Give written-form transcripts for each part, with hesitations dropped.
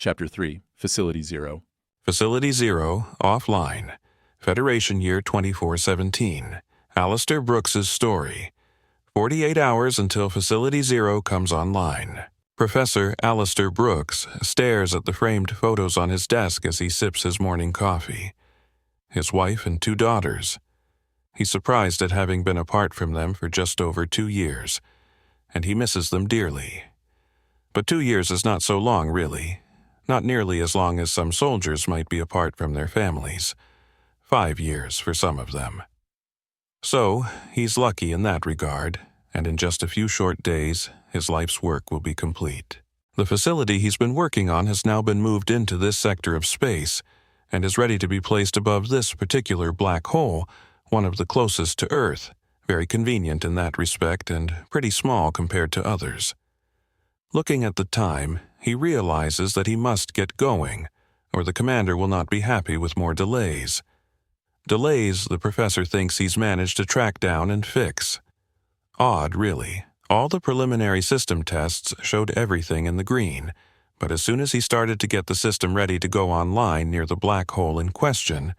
Chapter 3, Facility 0. Facility 0, offline. Federation Year 2417. Alistair Brookes' story. 48 hours until Facility 0 comes online. Professor Alistair Brookes stares at the framed photos on his desk as he sips his morning coffee. His wife and 2 daughters. He's surprised at having been apart from them for just over 2 years, and he misses them dearly. But 2 years is not so long, really. Not nearly as long as some soldiers might be apart from their families. 5 years for some of them. So, he's lucky in that regard, and in just a few short days, his life's work will be complete. The facility he's been working on has now been moved into this sector of space, and is ready to be placed above this particular black hole, one of the closest to Earth, very convenient in that respect and pretty small compared to others. Looking at the time, he realizes that he must get going, or the commander will not be happy with more delays. Delays the professor thinks he's managed to track down and fix. Odd, really. All the preliminary system tests showed everything in the green, but as soon as he started to get the system ready to go online near the black hole in question,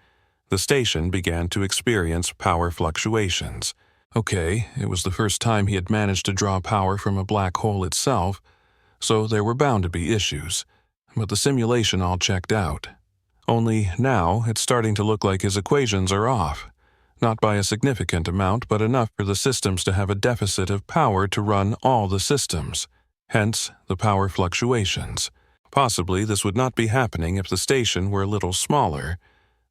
the station began to experience power fluctuations. Okay, it was the first time he had managed to draw power from a black hole itself, so there were bound to be issues, but the simulation all checked out. Only now it's starting to look like his equations are off, not by a significant amount, but enough for the systems to have a deficit of power to run all the systems, hence the power fluctuations. Possibly this would not be happening if the station were a little smaller,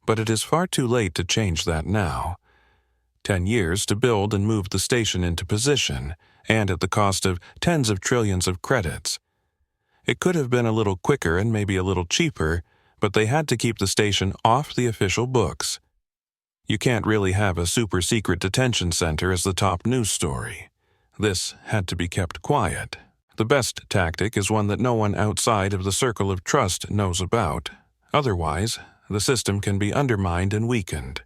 but it is far too late to change that now. 10 years to build and move the station into position, and at the cost of tens of trillions of credits. It could have been a little quicker and maybe a little cheaper, but they had to keep the station off the official books. You can't really have a super-secret detention center as the top news story. This had to be kept quiet. The best tactic is one that no one outside of the circle of trust knows about. Otherwise, the system can be undermined and weakened.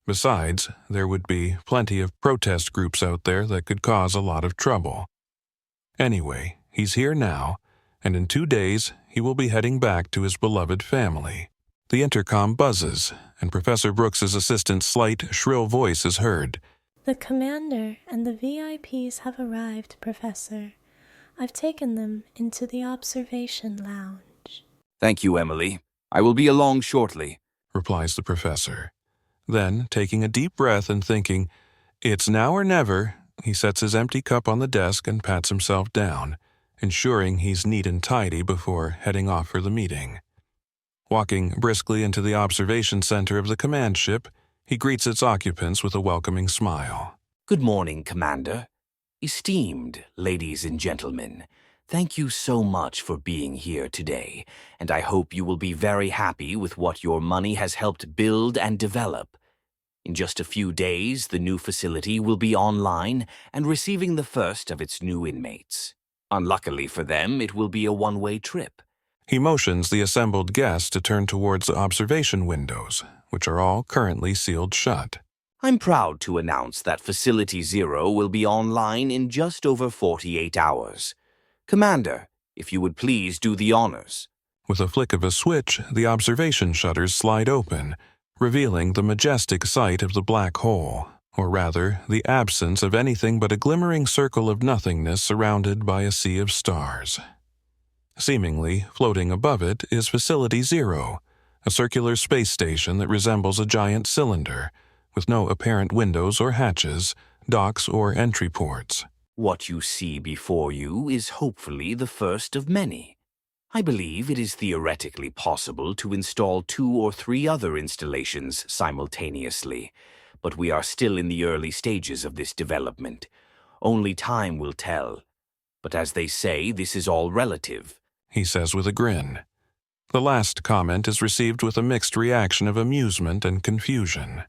Besides, there would be plenty of protest groups out there that could cause a lot of trouble. Anyway, he's here now, and in 2 days he will be heading back to his beloved family. The intercom buzzes, and Professor Brookes' assistant's slight, shrill voice is heard. "The commander and the VIPs have arrived, Professor. I've taken them into the observation lounge." "Thank you, Emily. I will be along shortly," replies the professor. Then, taking a deep breath and thinking, "It's now or never," he sets his empty cup on the desk and pats himself down, ensuring he's neat and tidy before heading off for the meeting. Walking briskly into the observation center of the command ship, he greets its occupants with a welcoming smile. "Good morning, Commander. Esteemed ladies and gentlemen, thank you so much for being here today, and I hope you will be very happy with what your money has helped build and develop. In just a few days, the new facility will be online and receiving the first of its new inmates. Unluckily for them, it will be a one-way trip." He motions the assembled guests to turn towards the observation windows, which are all currently sealed shut. "I'm proud to announce that Facility 0 will be online in just over 48 hours. Commander, if you would please do the honors." With a flick of a switch, the observation shutters slide open, revealing the majestic sight of the black hole, or rather, the absence of anything but a glimmering circle of nothingness surrounded by a sea of stars. Seemingly, floating above it is Facility 0, a circular space station that resembles a giant cylinder, with no apparent windows or hatches, docks or entry ports. What you see before you is hopefully the first of many. I believe it is theoretically possible to install 2 or 3 other installations simultaneously, but we are still in the early stages of this development. Only time will tell. But as they say, this is all relative, he says with a grin. The last comment is received with a mixed reaction of amusement and confusion.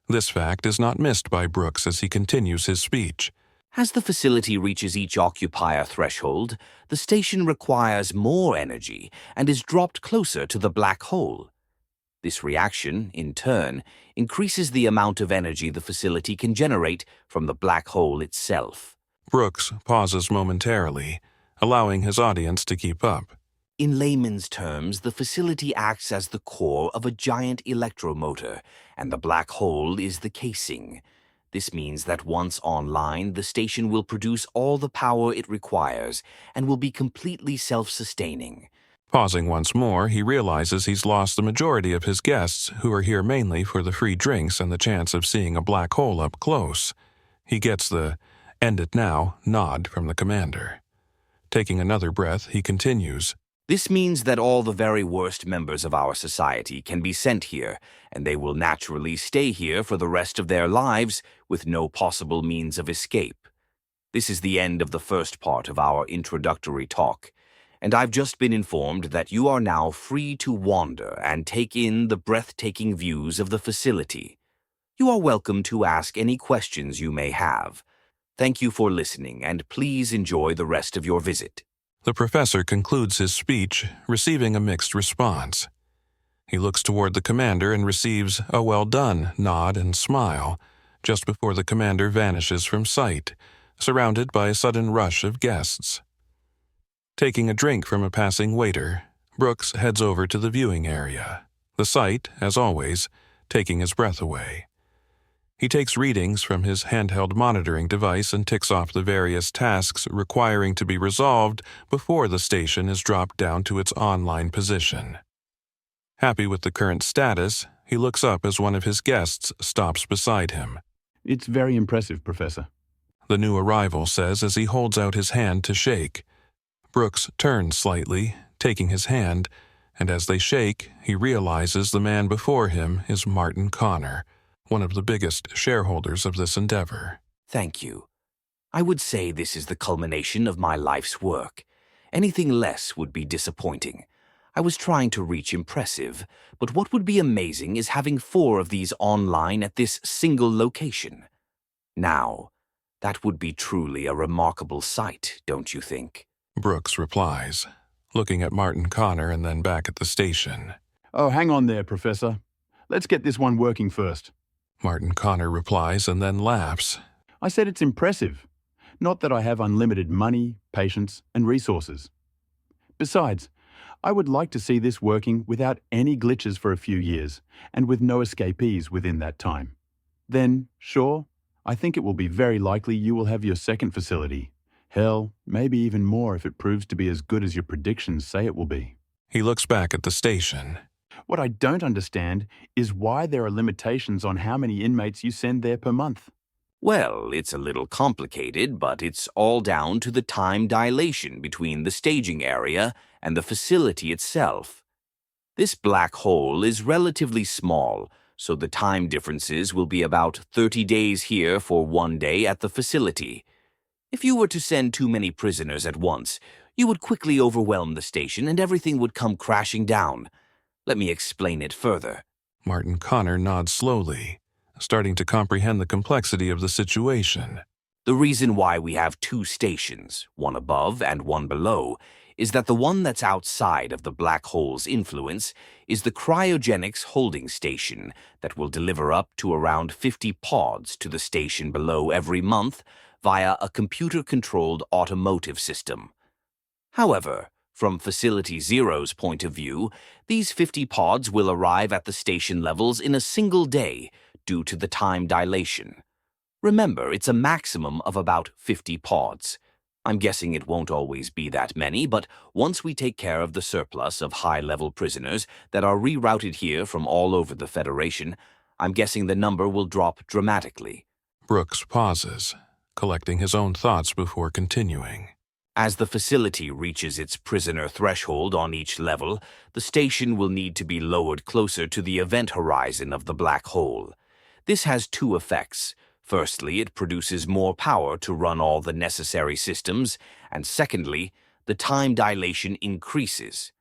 This fact is not missed by Brookes as he continues his speech. As the facility reaches each occupier threshold, the station requires more energy and is dropped closer to the black hole. This reaction, in turn, increases the amount of energy the facility can generate from the black hole itself. Brookes pauses momentarily, allowing his audience to keep up. In layman's terms, the facility acts as the core of a giant electromotor, and the black hole is the casing. This means that once online, the station will produce all the power it requires and will be completely self-sustaining. Pausing once more, he realizes he's lost the majority of his guests, who are here mainly for the free drinks and the chance of seeing a black hole up close. He gets the "end it now" nod from the commander. Taking another breath, he continues. This means that all the very worst members of our society can be sent here, and they will naturally stay here for the rest of their lives with no possible means of escape. This is the end of the first part of our introductory talk, and I've just been informed that you are now free to wander and take in the breathtaking views of the facility. You are welcome to ask any questions you may have. Thank you for listening, and please enjoy the rest of your visit. The professor concludes his speech, receiving a mixed response. He looks toward the commander and receives a "well done" nod and smile, just before the commander vanishes from sight, surrounded by a sudden rush of guests. Taking a drink from a passing waiter, Brookes heads over to the viewing area, the sight, as always, taking his breath away. He takes readings from his handheld monitoring device and ticks off the various tasks requiring to be resolved before the station is dropped down to its online position. Happy with the current status, he looks up as one of his guests stops beside him. It's very impressive, Professor. The new arrival says as he holds out his hand to shake. Brookes turns slightly, taking his hand, and as they shake, he realizes the man before him is Martin Connor, one of the biggest shareholders of this endeavor. Thank you. I would say this is the culmination of my life's work. Anything less would be disappointing. I was trying to reach impressive, but what would be amazing is having 4 of these online at this single location. Now, that would be truly a remarkable sight, don't you think? Brookes replies, looking at Martin Connor and then back at the station. Oh, hang on there, Professor. Let's get this one working first. Martin Connor replies and then laughs. I said it's impressive. Not that I have unlimited money, patience, and resources. Besides, I would like to see this working without any glitches for a few years, and with no escapees within that time. Then, sure, I think it will be very likely you will have your second facility. Hell, maybe even more if it proves to be as good as your predictions say it will be. He looks back at the station. What I don't understand is why there are limitations on how many inmates you send there per month. Well, it's a little complicated, but it's all down to the time dilation between the staging area and the facility itself. This black hole is relatively small, so the time differences will be about 30 days here for 1 day at the facility. If you were to send too many prisoners at once, you would quickly overwhelm the station and everything would come crashing down. Let me explain it further. Martin Connor nods slowly, starting to comprehend the complexity of the situation. The reason why we have 2 stations, one above and one below, is that the one that's outside of the black hole's influence is the cryogenics holding station that will deliver up to around 50 pods to the station below every month via a computer-controlled automotive system. However, from Facility Zero's point of view, these 50 pods will arrive at the station levels in a single day due to the time dilation. Remember, it's a maximum of about 50 pods. I'm guessing it won't always be that many, but once we take care of the surplus of high-level prisoners that are rerouted here from all over the Federation, I'm guessing the number will drop dramatically. Brookes pauses, collecting his own thoughts before continuing. As the facility reaches its prisoner threshold on each level, the station will need to be lowered closer to the event horizon of the black hole. This has 2 effects. Firstly, it produces more power to run all the necessary systems, and secondly, the time dilation increases.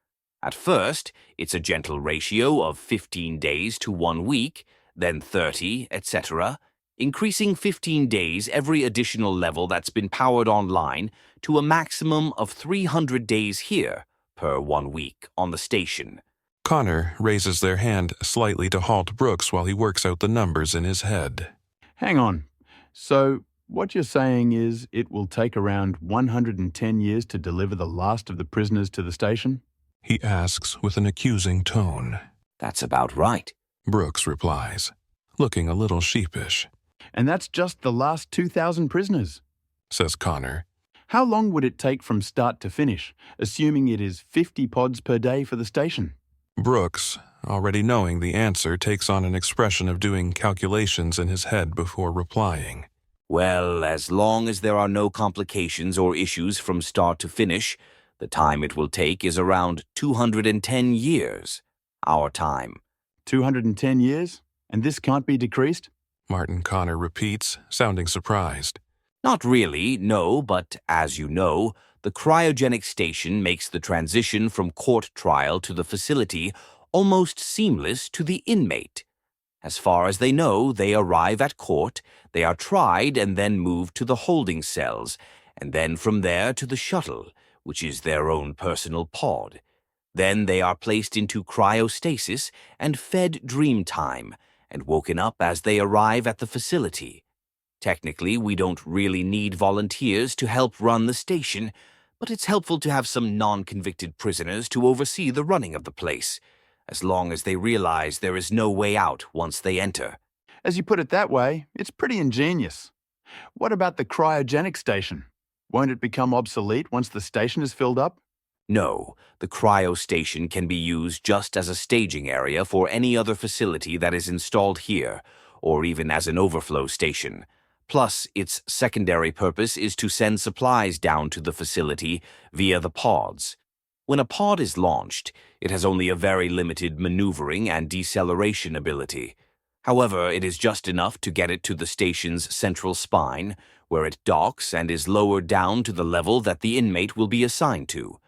At first, it's a gentle ratio of 15 days to 1 week, then 30, etc., increasing 15 days every additional level that's been powered online to a maximum of 300 days here per 1 week on the station. Connor raises their hand slightly to halt Brookes while he works out the numbers in his head. Hang on. So, what you're saying is it will take around 110 years to deliver the last of the prisoners to the station? he asks with an accusing tone. That's about right. Brookes replies, looking a little sheepish. And that's just the last 2,000 prisoners, Says Connor. How long would it take from start to finish, assuming it is 50 pods per day for the station? Brookes, already knowing the answer, takes on an expression of doing calculations in his head before replying. Well, as long as there are no complications or issues from start to finish, the time it will take is around 210 years. Our time. 210 years? And this can't be decreased? Martin Connor repeats, sounding surprised. Not really, no, but as you know, the cryogenic station makes the transition from court trial to the facility almost seamless to the inmate. As far as they know, they arrive at court, they are tried and then moved to the holding cells, and then from there to the shuttle, which is their own personal pod. Then they are placed into cryostasis and fed dream time, and woken up as they arrive at the facility. Technically, we don't really need volunteers to help run the station, but it's helpful to have some non-convicted prisoners to oversee the running of the place, as long as they realize there is no way out once they enter. As you put it that way, it's pretty ingenious. What about the cryogenic station? Won't it become obsolete once the station is filled up? No, the cryo station can be used just as a staging area for any other facility that is installed here, or even as an overflow station. Plus, its secondary purpose is to send supplies down to the facility via the pods. When a pod is launched, it has only a very limited maneuvering and deceleration ability. However, it is just enough to get it to the station's central spine, where it docks and is lowered down to the level that the inmate will be assigned to.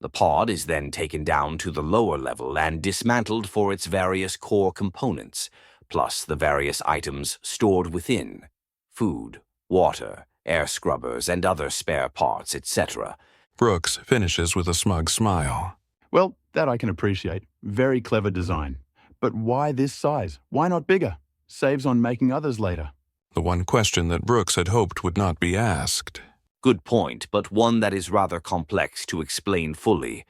The pod is then taken down to the lower level and dismantled for its various core components, plus the various items stored within. Food, water, air scrubbers, and other spare parts, etc. Brookes finishes with a smug smile. Well, that I can appreciate. Very clever design. But why this size? Why not bigger? Saves on making others later. The one question that Brookes had hoped would not be asked. Good point, but one that is rather complex to explain fully.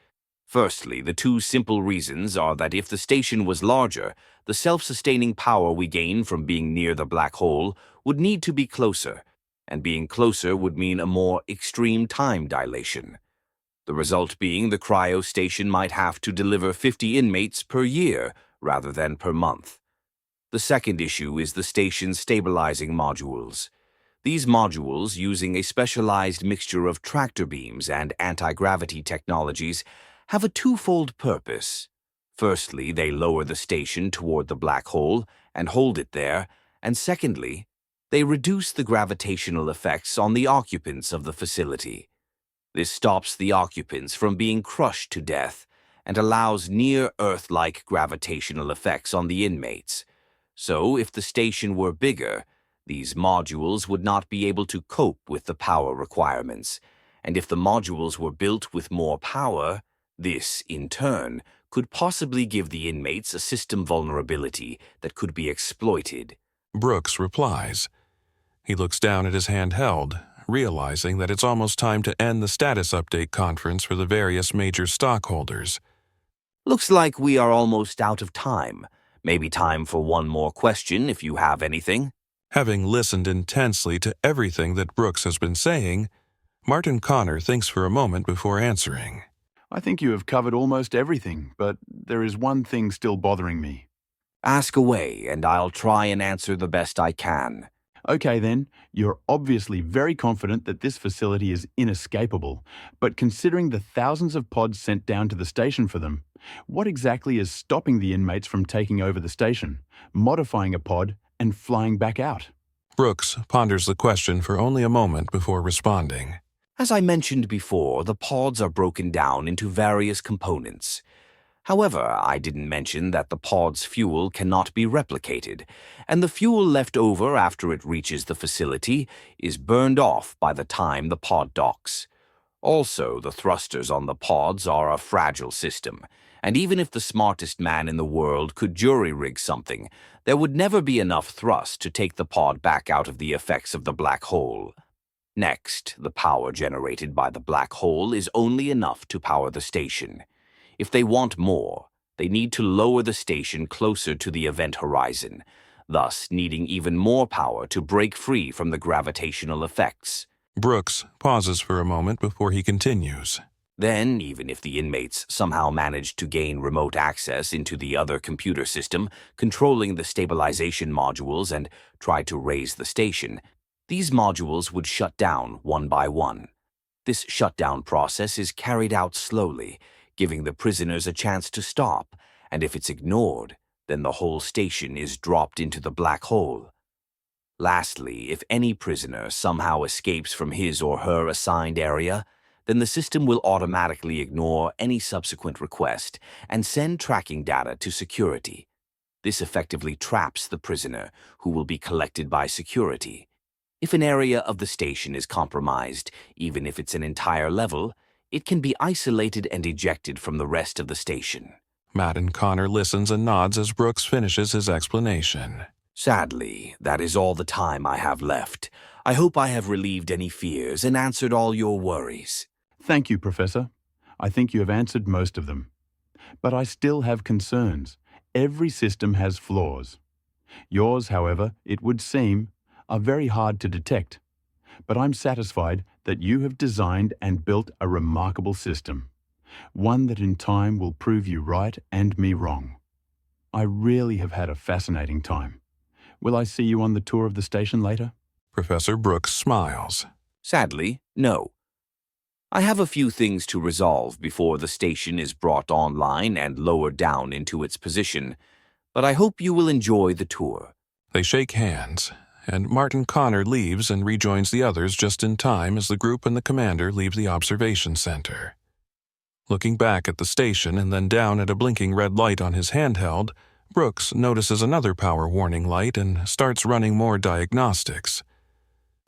Firstly, the two simple reasons are that if the station was larger, the self-sustaining power we gain from being near the black hole would need to be closer, and being closer would mean a more extreme time dilation. The result being the cryo station might have to deliver 50 inmates per year rather than per month. The second issue is the station's stabilizing modules. These modules, using a specialized mixture of tractor beams and anti-gravity technologies, have a twofold purpose. Firstly, they lower the station toward the black hole and hold it there, and secondly, they reduce the gravitational effects on the occupants of the facility. This stops the occupants from being crushed to death and allows near-Earth-like gravitational effects on the inmates. So, if the station were bigger, these modules would not be able to cope with the power requirements, and if the modules were built with more power, this, in turn, could possibly give the inmates a system vulnerability that could be exploited. Brookes replies. He looks down at his handheld, realizing that it's almost time to end the status update conference for the various major stockholders. Looks like we are almost out of time. Maybe time for one more question if you have anything. Having listened intensely to everything that Brookes has been saying, Martin Connor thinks for a moment before answering. I think you have covered almost everything, but there is one thing still bothering me. Ask away, and I'll try and answer the best I can. Okay then, you're obviously very confident that this facility is inescapable, but considering the thousands of pods sent down to the station for them, what exactly is stopping the inmates from taking over the station, modifying a pod, and flying back out? Brookes ponders the question for only a moment before responding. As I mentioned before, the pods are broken down into various components. However, I didn't mention that the pod's fuel cannot be replicated, and the fuel left over after it reaches the facility is burned off by the time the pod docks. Also, the thrusters on the pods are a fragile system, and even if the smartest man in the world could jury-rig something, there would never be enough thrust to take the pod back out of the effects of the black hole. Next, the power generated by the black hole is only enough to power the station. If they want more, they need to lower the station closer to the event horizon, thus needing even more power to break free from the gravitational effects. Brooks pauses for a moment before he continues. Then, even if the inmates somehow managed to gain remote access into the other computer system, controlling the stabilization modules and tried to raise the station, these modules would shut down one by one. This shutdown process is carried out slowly, giving the prisoners a chance to stop, and if it's ignored, then the whole station is dropped into the black hole. Lastly, if any prisoner somehow escapes from his or her assigned area, then the system will automatically ignore any subsequent request and send tracking data to security. This effectively traps the prisoner, who will be collected by security. If an area of the station is compromised, even if it's an entire level, it can be isolated and ejected from the rest of the station. Matt and Connor listens and nods as Brooks finishes his explanation. Sadly, that is all the time I have left. I hope I have relieved any fears and answered all your worries. Thank you, Professor. I think you have answered most of them. But I still have concerns. Every system has flaws. Yours, however, it would seem, are very hard to detect. But I'm satisfied that you have designed and built a remarkable system, one that in time will prove you right and me wrong. I really have had a fascinating time. Will I see you on the tour of the station later? Professor Brooks smiles. Sadly, no. I have a few things to resolve before the station is brought online and lowered down into its position, but I hope you will enjoy the tour. They shake hands, and Martin Connor leaves and rejoins the others just in time as the group and the commander leave the observation center. Looking back at the station and then down at a blinking red light on his handheld, Brooks notices another power warning light and starts running more diagnostics.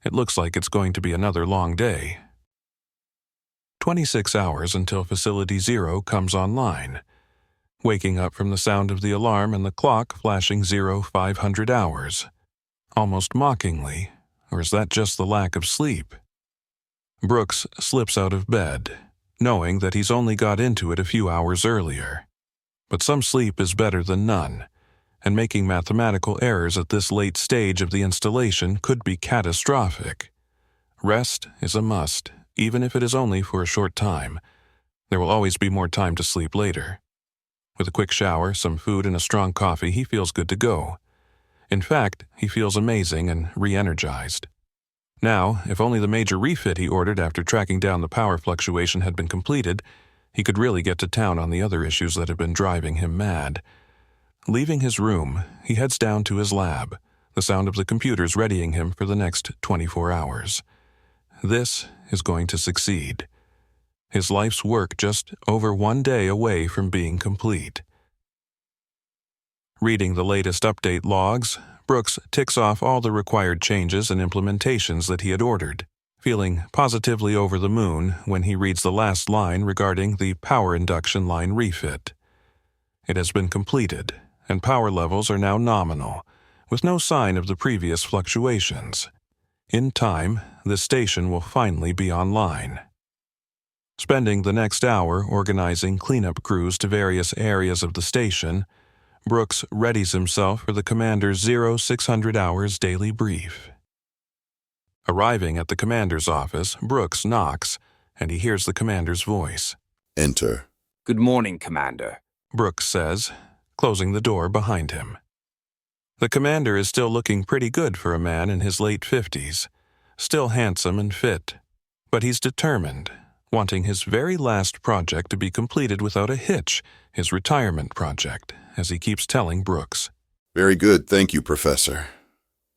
It looks like it's going to be another long day. 26 hours until Facility Zero comes online. Waking up from the sound of the alarm and the clock flashing 0500 hours. Almost mockingly, or is that just the lack of sleep? Brooks slips out of bed, knowing that he's only got into it a few hours earlier. But some sleep is better than none, and making mathematical errors at this late stage of the installation could be catastrophic. Rest is a must, even if it is only for a short time. There will always be more time to sleep later. With a quick shower, some food, and a strong coffee, he feels good to go. In fact, he feels amazing and re-energized. Now, if only the major refit he ordered after tracking down the power fluctuation had been completed, he could really get to town on the other issues that had been driving him mad. Leaving his room, he heads down to his lab, the sound of the computers readying him for the next 24 hours. This is going to succeed. His life's work just over 1 day away from being complete. Reading the latest update logs, Brooks ticks off all the required changes and implementations that he had ordered, feeling positively over the moon when he reads the last line regarding the power induction line refit. It has been completed, and power levels are now nominal, with no sign of the previous fluctuations. In time, the station will finally be online. Spending the next hour organizing cleanup crews to various areas of the station, Brooks readies himself for the commander's 0600 hours daily brief. Arriving at the commander's office, Brooks knocks, and he hears the commander's voice. Enter. Good morning, Commander. Brooks says, closing the door behind him. The commander is still looking pretty good for a man in his late 50s, still handsome and fit, but he's determined, wanting his very last project to be completed without a hitch, his retirement project, as he keeps telling Brooks. Very good, thank you, Professor.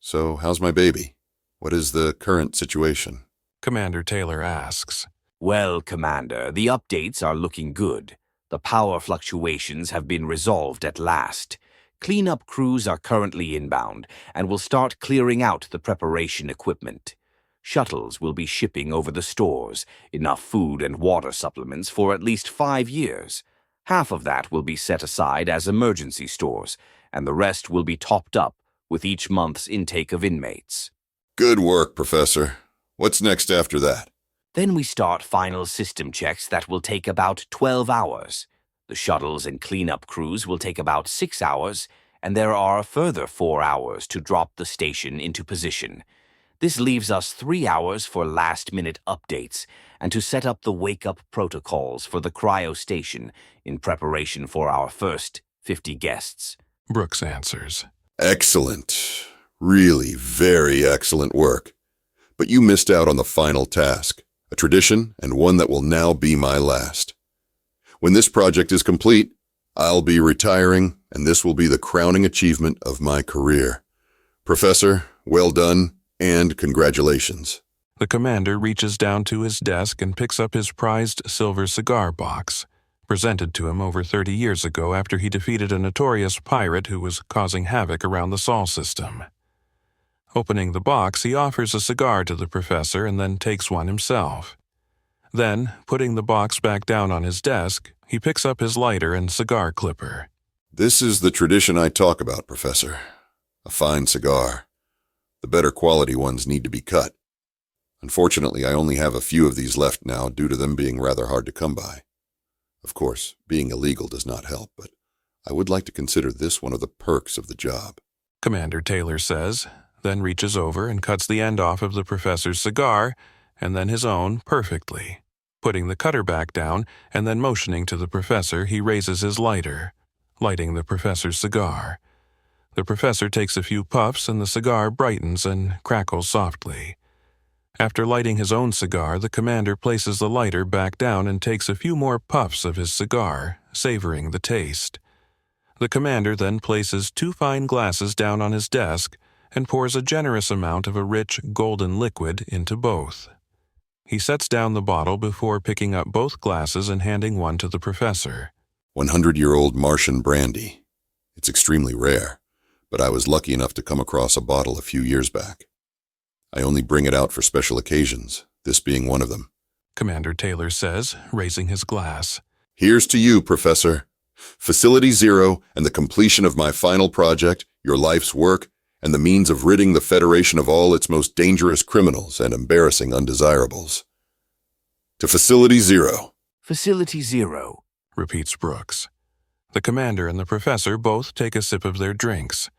So, how's my baby? What is the current situation? Commander Taylor asks. Well, Commander, the updates are looking good. The power fluctuations have been resolved at last. Cleanup crews are currently inbound and will start clearing out the preparation equipment. Shuttles will be shipping over the stores, enough food and water supplements for at least 5 years. Half of that will be set aside as emergency stores, and the rest will be topped up with each month's intake of inmates. Good work, Professor. What's next after that? Then we start final system checks that will take about 12 hours. The shuttles and cleanup crews will take about 6 hours, and there are a further 4 hours to drop the station into position. This leaves us 3 hours for last-minute updates and to set up the wake-up protocols for the cryo station in preparation for our first 50 guests. Brookes answers. Excellent. Really very excellent work. But you missed out on the final task, a tradition and one that will now be my last. When this project is complete, I'll be retiring, and this will be the crowning achievement of my career. Professor, well done, and congratulations. The commander reaches down to his desk and picks up his prized silver cigar box, presented to him over 30 years ago after he defeated a notorious pirate who was causing havoc around the Sol system. Opening the box, he offers a cigar to the professor and then takes one himself. Then, putting the box back down on his desk, he picks up his lighter and cigar clipper. This is the tradition I talk about, Professor. A fine cigar. The better quality ones need to be cut. Unfortunately, I only have a few of these left now due to them being rather hard to come by. Of course, being illegal does not help, but I would like to consider this one of the perks of the job. Commander Taylor says, then reaches over and cuts the end off of the professor's cigar, and then his own perfectly. Putting the cutter back down, and then motioning to the professor, he raises his lighter, lighting the professor's cigar. The professor takes a few puffs, and the cigar brightens and crackles softly. After lighting his own cigar, the commander places the lighter back down and takes a few more puffs of his cigar, savoring the taste. The commander then places 2 fine glasses down on his desk and pours a generous amount of a rich, golden liquid into both. He sets down the bottle before picking up both glasses and handing one to the professor. 100-year-old Martian brandy. It's extremely rare, but I was lucky enough to come across a bottle a few years back. I only bring it out for special occasions, this being one of them. Commander Taylor says, raising his glass. Here's to you, Professor. Facility Zero and the completion of my final project, your life's work, and the means of ridding the Federation of all its most dangerous criminals and embarrassing undesirables. To Facility Zero. Facility Zero, repeats Brookes. The commander and the professor both take a sip of their drinks.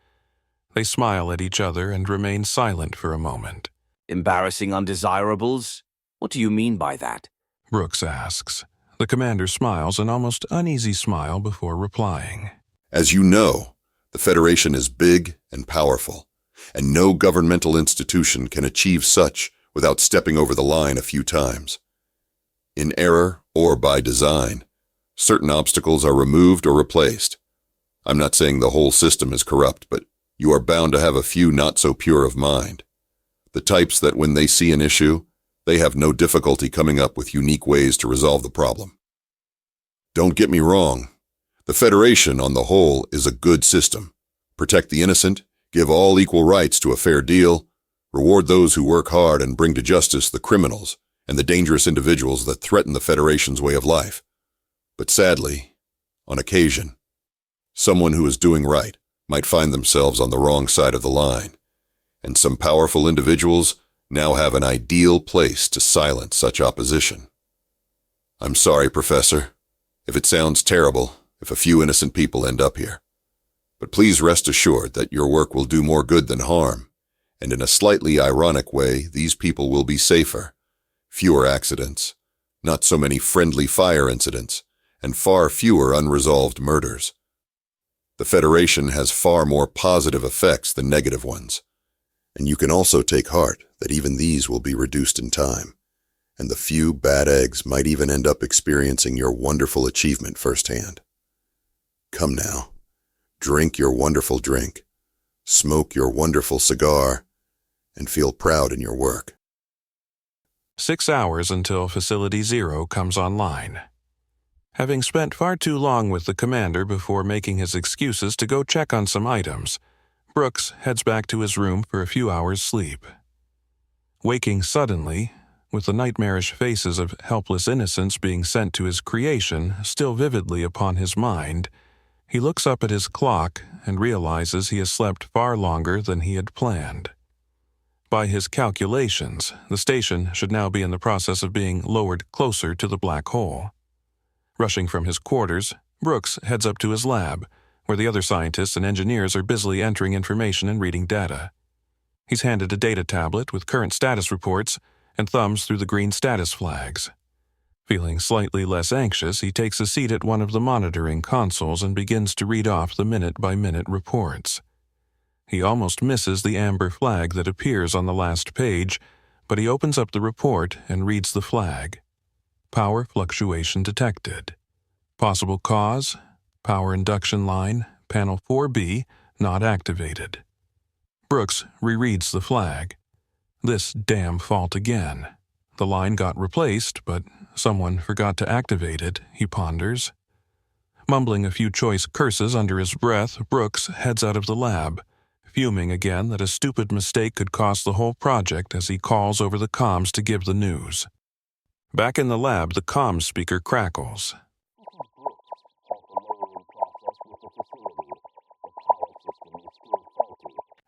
They smile at each other and remain silent for a moment. Embarrassing undesirables? What do you mean by that? Brookes asks. The commander smiles an almost uneasy smile before replying. As you know, the Federation is big and powerful, and no governmental institution can achieve such without stepping over the line a few times. In error or by design, certain obstacles are removed or replaced. I'm not saying the whole system is corrupt, but you are bound to have a few not so pure of mind. The types that when they see an issue, they have no difficulty coming up with unique ways to resolve the problem. Don't get me wrong. The Federation, on the whole, is a good system. Protect the innocent, give all equal rights to a fair deal, reward those who work hard and bring to justice the criminals and the dangerous individuals that threaten the Federation's way of life. But sadly, on occasion, someone who is doing right might find themselves on the wrong side of the line, and some powerful individuals now have an ideal place to silence such opposition. I'm sorry, Professor, if it sounds terrible, if a few innocent people end up here. But please rest assured that your work will do more good than harm, and in a slightly ironic way, these people will be safer. Fewer accidents, not so many friendly fire incidents, and far fewer unresolved murders. The Federation has far more positive effects than negative ones, and you can also take heart that even these will be reduced in time, and the few bad eggs might even end up experiencing your wonderful achievement firsthand. Come now, drink your wonderful drink, smoke your wonderful cigar, and feel proud in your work. 6 hours until Facility Zero comes online. Having spent far too long with the commander before making his excuses to go check on some items, Brookes heads back to his room for a few hours' sleep. Waking suddenly, with the nightmarish faces of helpless innocents being sent to his creation still vividly upon his mind, he looks up at his clock and realizes he has slept far longer than he had planned. By his calculations, the station should now be in the process of being lowered closer to the black hole. Rushing from his quarters, Brookes heads up to his lab, where the other scientists and engineers are busily entering information and reading data. He's handed a data tablet with current status reports and thumbs through the green status flags. Feeling slightly less anxious, he takes a seat at one of the monitoring consoles and begins to read off the minute-by-minute reports. He almost misses the amber flag that appears on the last page, but he opens up the report and reads the flag. Power fluctuation detected. Possible cause: power induction line, panel 4B, not activated. Brookes rereads the flag. This damn fault again. The line got replaced, but someone forgot to activate it, he ponders. Mumbling a few choice curses under his breath, Brookes heads out of the lab, fuming again that a stupid mistake could cost the whole project as he calls over the comms to give the news. Back in the lab, the comms speaker crackles.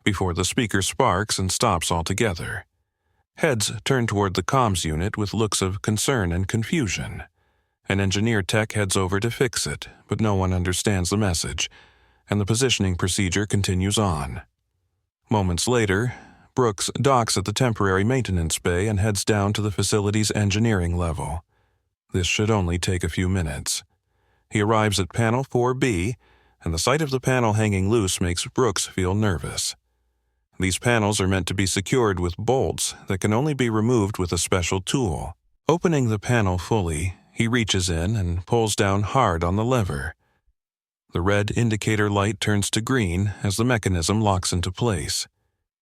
Before the speaker sparks and stops altogether. Heads turn toward the comms unit with looks of concern and confusion. An engineer tech heads over to fix it, but no one understands the message, and the positioning procedure continues on. Moments later, Brookes docks at the temporary maintenance bay and heads down to the facility's engineering level. This should only take a few minutes. He arrives at panel 4B, and the sight of the panel hanging loose makes Brookes feel nervous. These panels are meant to be secured with bolts that can only be removed with a special tool. Opening the panel fully, he reaches in and pulls down hard on the lever. The red indicator light turns to green as the mechanism locks into place.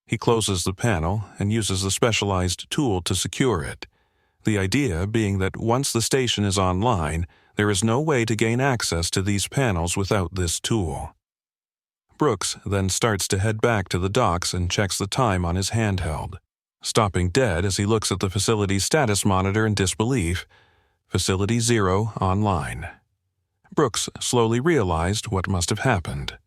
He closes the panel and uses a specialized tool to secure it, the idea being that once the station is online, there is no way to gain access to these panels without this tool. Brookes then starts to head back to the docks and checks the time on his handheld, stopping dead as he looks at the facility's status monitor in disbelief. Facility 0 online. Brookes slowly realized what must have happened.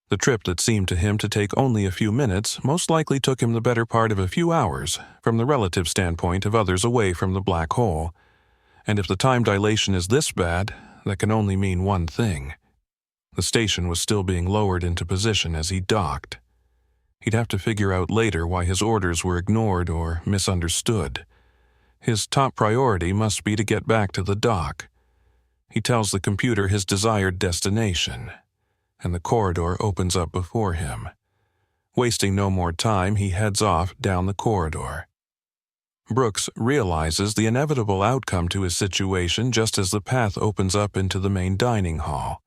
The trip that seemed to him to take only a few minutes most likely took him the better part of a few hours from the relative standpoint of others away from the black hole. And if the time dilation is this bad, that can only mean one thing. The station was still being lowered into position as he docked. He'd have to figure out later why his orders were ignored or misunderstood. His top priority must be to get back to the dock. He tells the computer his desired destination, and the corridor opens up before him. Wasting no more time, he heads off down the corridor. Brookes realizes the inevitable outcome to his situation just as the path opens up into the main dining hall,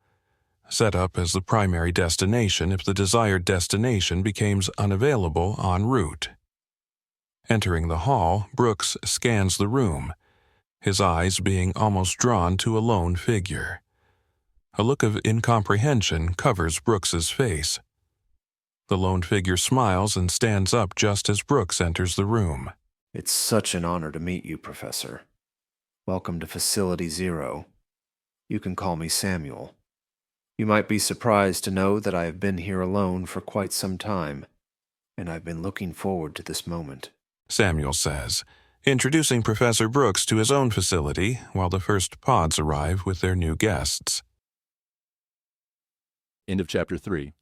set up as the primary destination if the desired destination becomes unavailable en route. Entering the hall, Brookes scans the room, his eyes being almost drawn to a lone figure. A look of incomprehension covers Brooks's face. The lone figure smiles and stands up just as Brookes enters the room. It's such an honor to meet you, Professor. Welcome to Facility 0. You can call me Samuel. You might be surprised to know that I have been here alone for quite some time, and I've been looking forward to this moment, Samuel says, introducing Professor Brookes to his own facility while the first pods arrive with their new guests. End of Chapter 3.